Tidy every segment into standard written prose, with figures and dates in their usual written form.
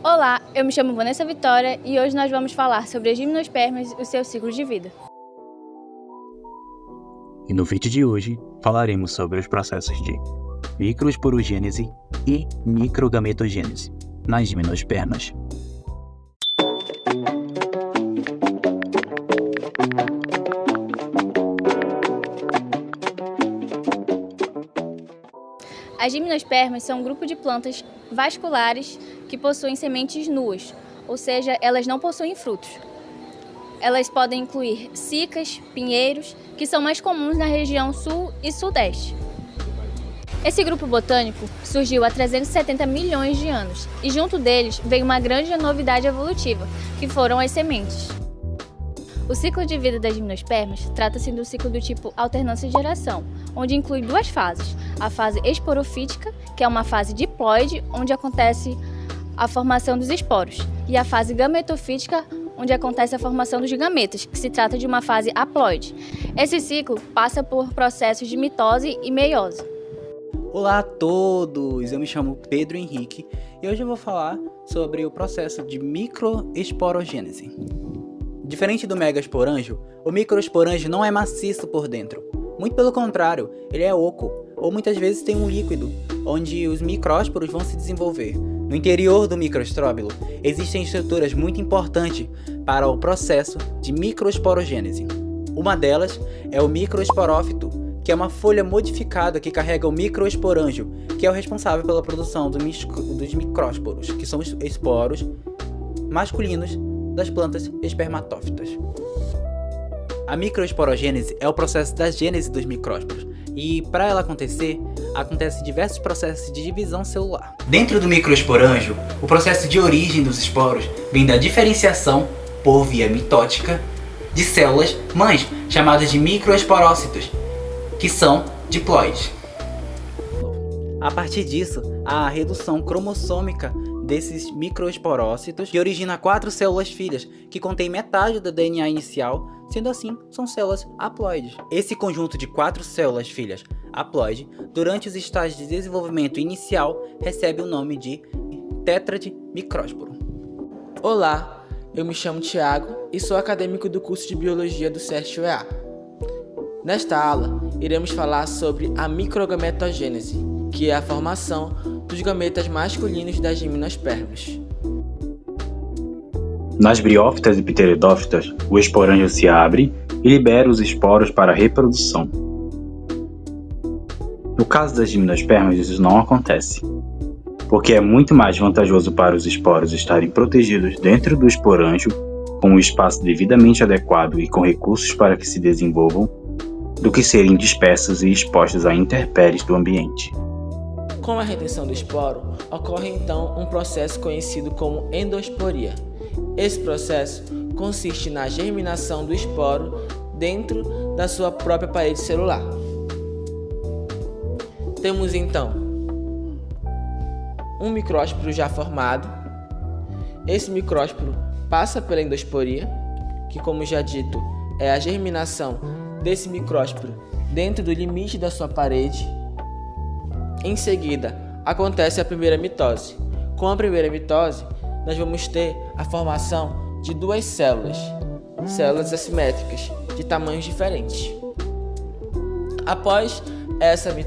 Olá, eu me chamo Vanessa Vitória e hoje nós vamos falar sobre as gimnospermas e o seu ciclo de vida. E no vídeo de hoje falaremos sobre os processos de microesporogênese e microgametogênese nas gimnospermas. As gimnospermas são um grupo de plantas vasculares que possuem sementes nuas, ou seja, elas não possuem frutos. Elas podem incluir cicas, pinheiros, que são mais comuns na região sul e sudeste. Esse grupo botânico surgiu há 370 milhões de anos e junto deles veio uma grande novidade evolutiva, que foram as sementes. O ciclo de vida das gimnospermas trata-se do ciclo do tipo alternância de geração, onde inclui duas fases: a fase esporofítica, que é uma fase diploide, onde acontece a formação dos esporos, e a fase gametofítica, onde acontece a formação dos gametas, que se trata de uma fase haploide. Esse ciclo passa por processos de mitose e meiose. Olá a todos, eu me chamo Pedro Henrique e hoje eu vou falar sobre o processo de microesporogênese. Diferente do megasporângio, o microesporângio não é maciço por dentro. Muito pelo contrário, ele é oco, ou muitas vezes tem um líquido, onde os micrósporos vão se desenvolver. No interior do microestróbilo, existem estruturas muito importantes para o processo de microesporogênese. Uma delas é o microesporófito, que é uma folha modificada que carrega o microesporângio, que é o responsável pela produção dos micrósporos, que são os esporos masculinos das plantas espermatófitas. A microesporogênese é o processo da gênese dos micrósporos e, para ela acontecer, acontecem diversos processos de divisão celular. Dentro do microesporângio, o processo de origem dos esporos vem da diferenciação, por via mitótica, de células mães chamadas de microesporócitos, que são diploides. A partir disso, há a redução cromossômica desses microesporócitos, que origina 4 células filhas, que contêm metade do DNA inicial, sendo assim, são células haploides. Esse conjunto de 4 células filhas haploide, durante os estágios de desenvolvimento inicial, recebe o nome de tétrade micrósporo. Olá, eu me chamo Thiago e sou acadêmico do curso de Biologia do SESC-UEA. Nesta aula, iremos falar sobre a microgametogênese, que é a formação dos gametas masculinos das gimnospermas. Nas briófitas e pteridófitas, o esporângio se abre e libera os esporos para a reprodução. No caso das gimnospermas, isso não acontece, porque é muito mais vantajoso para os esporos estarem protegidos dentro do esporângio, com um espaço devidamente adequado e com recursos para que se desenvolvam, do que serem dispersos e expostos a intempéries do ambiente. Com a retenção do esporo, ocorre então um processo conhecido como endosporia. Esse processo consiste na germinação do esporo dentro da sua própria parede celular. Temos então um micrósporo já formado. Esse micrósporo passa pela endosporia, que, como já dito, é a germinação desse micrósporo dentro do limite da sua parede. Em seguida, acontece a primeira mitose. Com a primeira mitose, nós vamos ter a formação de duas células assimétricas, de tamanhos diferentes. Após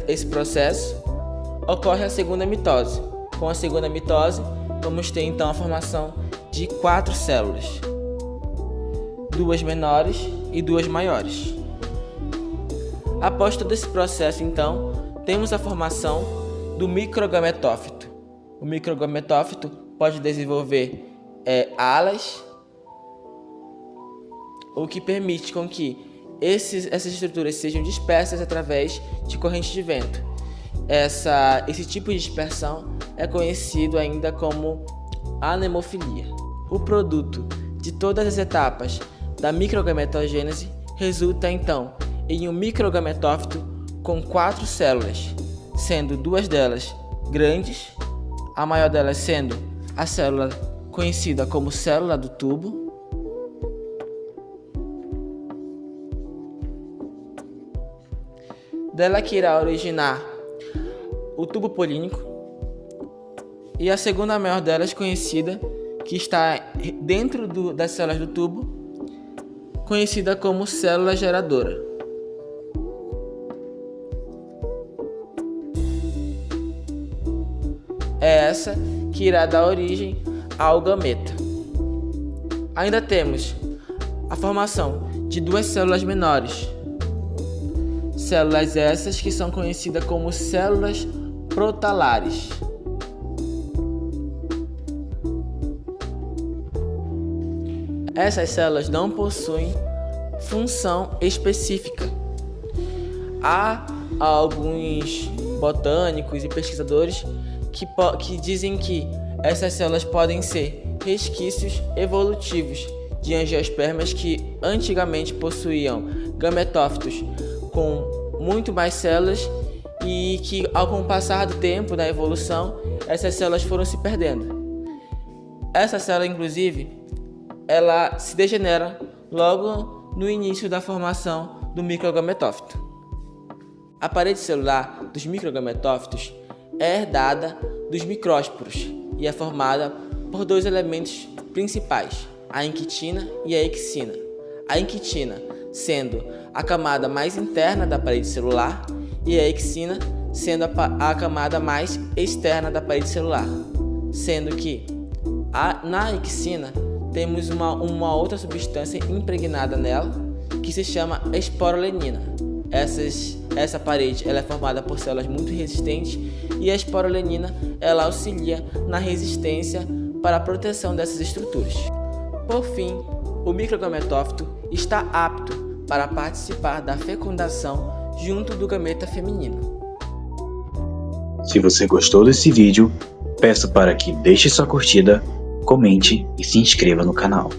esse processo, ocorre a segunda mitose. Com a segunda mitose, vamos ter então a formação de 4 células, 2 menores e 2 maiores. Após todo esse processo, então, temos a formação do microgametófito. O microgametófito pode desenvolver alas, o que permite com que essas estruturas sejam dispersas através de corrente de vento. Esse tipo de dispersão é conhecido ainda como anemofilia. O produto de todas as etapas da microgametogênese resulta então em um microgametófito com 4 células, sendo 2 delas grandes, a maior delas sendo a célula conhecida como célula do tubo, dela que irá originar o tubo polínico, E a segunda maior delas, conhecida, que está dentro das células do tubo, conhecida como célula geradora. É essa que irá dar origem ao gameta. Ainda temos a formação de duas células menores. Células essas que são conhecidas como células protalares. Essas células não possuem função específica. Há alguns botânicos e pesquisadores que dizem que essas células podem ser resquícios evolutivos de angiospermas que antigamente possuíam gametófitos com muito mais células e que, com o passar do tempo da evolução, essas células foram se perdendo. Essa célula, inclusive, ela se degenera logo no início da formação do microgametófito. A parede celular dos microgametófitos é herdada dos micrósporos e é formada por dois elementos principais, a enquitina e a exina. A enquitina sendo a camada mais interna da parede celular e a exina sendo a camada mais externa da parede celular, sendo que na exina temos uma outra substância impregnada nela que se chama esporolenina. Essa parede ela é formada por células muito resistentes e a esporolenina ela auxilia na resistência para a proteção dessas estruturas. Por fim, o microgametófito está apto para participar da fecundação junto do gameta feminino. Se você gostou desse vídeo, peço para que deixe sua curtida, comente e se inscreva no canal.